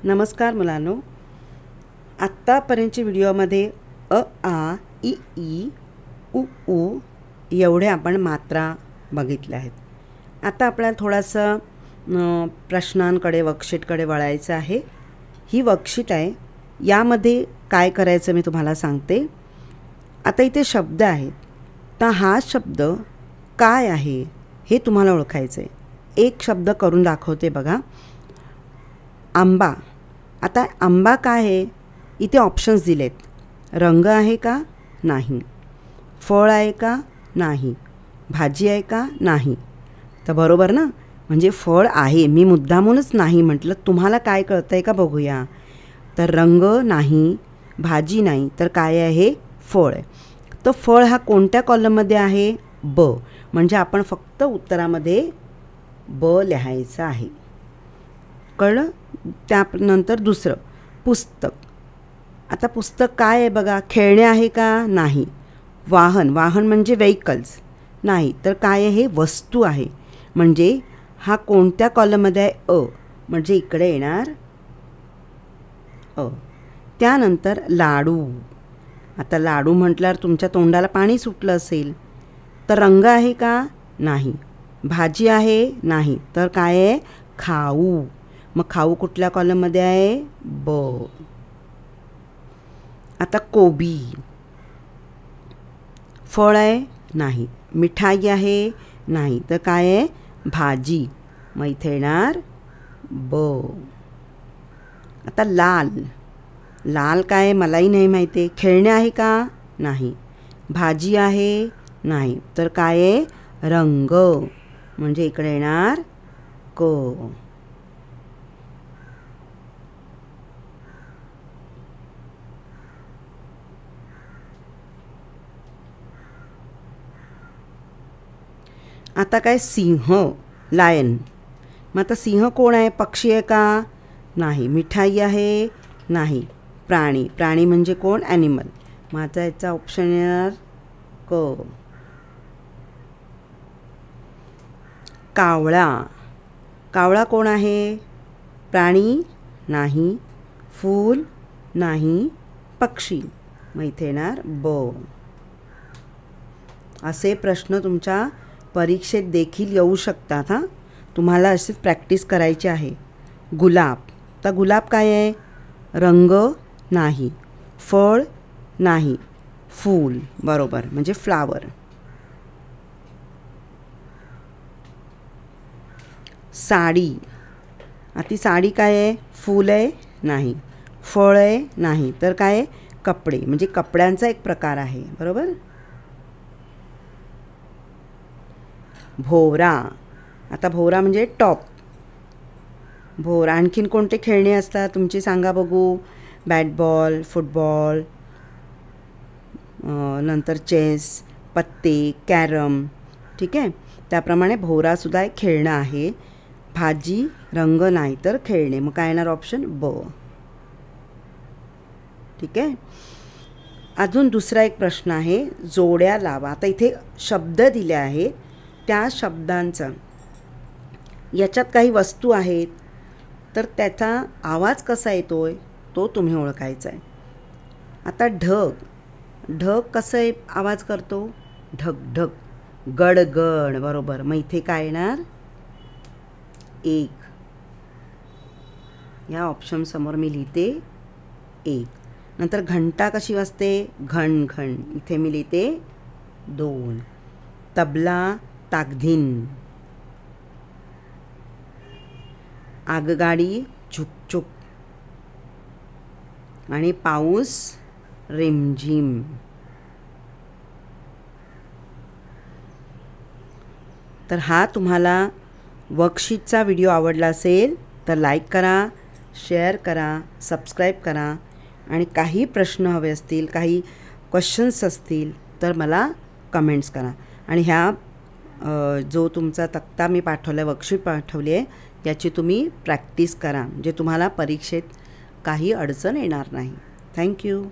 नमस्कार मुलांनो, आत्तापर्यंतच्या व्हिडिओमध्ये अ आ इ ई उ ऊ एवढे आपण मात्रा बघितल्या आहेत. आता आपल्याला थोडासा प्रश्नांकडे वर्कशीटकडे वळायचं आहे. ही वर्कशीट आहे. यामध्ये काय करायचं मी तुम्हाला सांगते. आता इथे शब्द आहेत, तर हा शब्द काय आहे हे तुम्हाला ओळखायचं आहे. एक शब्द करून दाखवते बघा. आंबा. आता आंबा काय आहे? इथे ऑप्शन्स दिलेत. रंग आहे का? नाही. फळ आहे का? नाही. भाजी आहे का? नाही. तर बरोबर ना, म्हणजे फळ आहे. मी मुद्दामूनच नाही म्हटलं. तुम्हाला काय कळतं आहे का बघूया. तर रंग नाही, भाजी नाही, तर काय आहे? फळ आहे. तर फळ हा कोणत्या कॉलममध्ये आहे? ब. म्हणजे आपण फक्त उत्तरामध्ये ब लिहायचं आहे. कळलं? त्यानंतर दुसरं पुस्तक. आता पुस्तक काय आहे बघा. खेळणे आहे का? नाही. वाहन. वाहन म्हणजे व्हेकल्स. नाही. तर काय आहे? वस्तू आहे. म्हणजे हा कोणत्या कॉलममध्ये आहे? अ. म्हणजे इकडे येणार अ. त्यानंतर लाडू. आता लाडू म्हटल्यावर तुमच्या तोंडाला पाणी सुटलं असेल. तर रंग आहे का? नाही. भाजी आहे? नाही. तर काय आहे? खाऊ. मग खाऊ कुठल्या कॉलममध्ये आहे? ब. आता कोबी. फळ आहे? नाही. मिठाई आहे? नाही. तर काय आहे? भाजी. मग इथे येणार ब. आता लाल. लाल काय आहे? मलाही नाही माहिती आहे. खेळणे आहे का? नाही. भाजी आहे? नाही. तर काय आहे? रंग. म्हणजे इकडे येणार क. आता काय? सिंह. लायन. मग आता सिंह कोण आहे? पक्षी आहे का? नाही. मिठाई आहे? नाही. प्राणी. प्राणी म्हणजे कोण? ॲनिमल. मग आता याचा ऑप्शन येणार क. कावळा. कावळा कोण आहे? प्राणी? नाही. फूल? नाही. पक्षी. मग इथे येणार ब. असे प्रश्न तुमच्या परीक्षेत देखील येऊ शकतात. हां, तुम्हाला अशीच प्रॅक्टिस करायची आहे. गुलाब. तर गुलाब काय आहे? रंग नाही. फळ नाही. फूल. बरोबर, म्हणजे फ्लावर. साडी. आता ती साडी काय आहे? फूल आहे? नाही. फळ आहे? नाही. तर काय आहे? कपडे. म्हणजे कपड्यांचा एक प्रकार आहे. बरोबर. भोवरा. आता भोवरा म्हणजे टॉप. भोवरा. आणखीन कोणते खेळणे असतात तुमची सांगा बघू. बॅट बॉल, फुटबॉल, नंतर चेस, पत्ते, कॅरम. ठीक आहे. त्याप्रमाणे भोवरासुद्धा एक खेळणं आहे. भाजी, रंग नाही, तर खेळणे. मग काय येणार? ऑप्शन ब. ठीक आहे. अजून दुसरा एक प्रश्न आहे. जोड्या लावा. आता इथे शब्द दिले आहेत. त्या शब्दांचा याच्यात काही वस्तू आहेत, तर त्याचा आवाज कसा येतोय तो तुम्ही ओळखायचा आहे. आता ढग. ढग कसं आवाज करतो? ढग ढग. गडगड. बरोबर. मग इथे काय येणार? एक. या ऑप्शन समोर मी लिहिते एक. नंतर घंटा कशी वाजते? घण घण. इथे मी लिहिते दोन. तबला, ताकधीन. आगगाडी, झुकझुक. आणि पाऊस, रिमझिम. तर हा तुम्हाला वर्कशीटचा व्हिडिओ आवडला असेल तर लाईक करा, शेअर करा, सबस्क्राईब करा. आणि काही प्रश्न हवे असतील, काही क्वेश्चन्स असतील तर मला कमेंट्स करा. आणि ह्या जो तुमचा तक्ता मी पाठवला, वर्कशीट पाठवली आहे, याची तुम्ही प्रॅक्टिस करा. म्हणजे तुम्हाला परीक्षेत काही अडचण येणार नाही. थँक्यू.